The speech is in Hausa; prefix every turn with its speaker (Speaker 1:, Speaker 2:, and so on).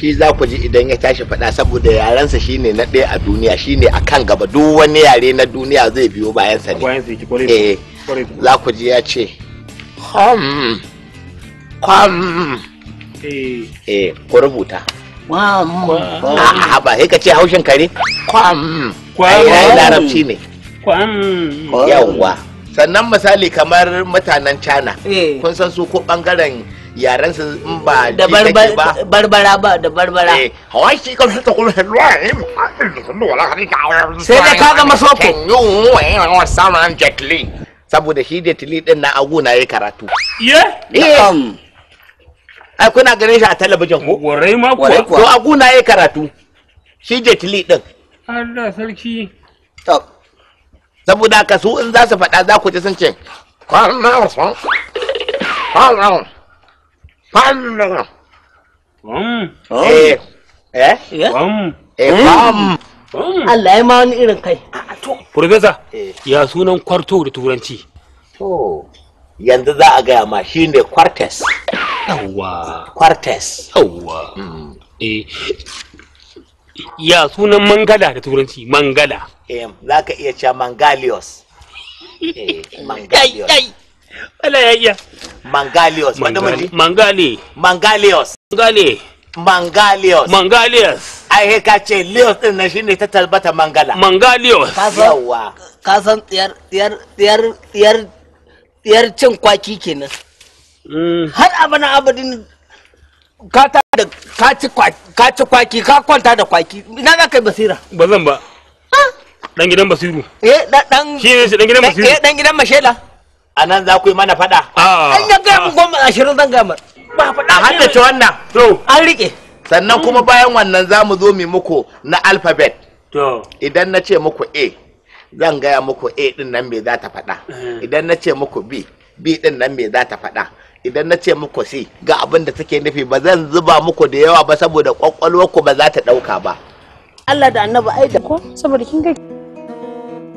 Speaker 1: shi za ku ji idan ya tashi faɗa saboda yarensa shine na ɗaya a duniya, shine a kan gaba, duk wani yare na duniya zai biyo bayansa ne. Za ku ji ya ce ku rubuta. Ba sai ka ce haushin kare? Ai larabci ne. Yawwa. Sannan misali kamar mutanen China, kun san su ko bangaren yaren su in ba
Speaker 2: da barbara ba da barbara. Sai da ka ga masoko.
Speaker 1: Saboda shi Jet Li din na aguna yayi karatu. Ai kuna ganin shi a talabijin ko?
Speaker 3: Warai ma kuwa.
Speaker 1: To aguna yayi karatu. Shi Jet Li din.
Speaker 3: Allah sarki.
Speaker 1: Saboda haka su in za su faɗa za ku ji sun ce
Speaker 2: Allah ya ma wani irin kai.
Speaker 3: Profesa, ya sunan kwarto da turanci?
Speaker 1: To, yanzu za a gaya ma shi ne quartes.
Speaker 3: Yawwa.
Speaker 1: Quartes.
Speaker 3: Yawwa. Ya sunan mangala da turanci? Mangala.
Speaker 1: Za ka iya cewa mangalios. Mangalios.
Speaker 3: Wala ya iya.
Speaker 1: Mangalios.
Speaker 3: Mangale.
Speaker 1: Mangalios.
Speaker 3: Mangale.
Speaker 1: Mangalios.
Speaker 3: Mangalios.
Speaker 1: Ai ka ce Leos din nan shine ta tabbata mangala.
Speaker 3: Mangalios.
Speaker 1: Yawa.
Speaker 2: Ka san tsiyar cin kwaki kenan. Har abana abadin ka ci kwaki ka kwanta da kwaki. Ina za ka yi basira?
Speaker 3: Ba zan ba. Dan gidan Basiru.
Speaker 2: Dan
Speaker 3: shi ne dan gidan Basiru.
Speaker 2: Dan gidan Mashela.
Speaker 1: Anan za ku yi mana fada.
Speaker 2: An ya ga mu 20 zan gamar.
Speaker 1: Ba fada. A haddace wannan.
Speaker 3: To,
Speaker 2: an rike.
Speaker 1: Sannan kuma bayan wannan za mu zo mu muku na alphabet.
Speaker 3: To,
Speaker 1: idan na ce muku A, zan gaya muku A din nan me za ta fada. Idan na ce muku B, B din nan me za ta fada. Idan na ce muku C, ga abin da take nufi, ba zan zuba muku da yawa ba saboda kwakwalwarku ba za ta dauka ba.
Speaker 2: Allah da Annabi ai da ko saboda kin ga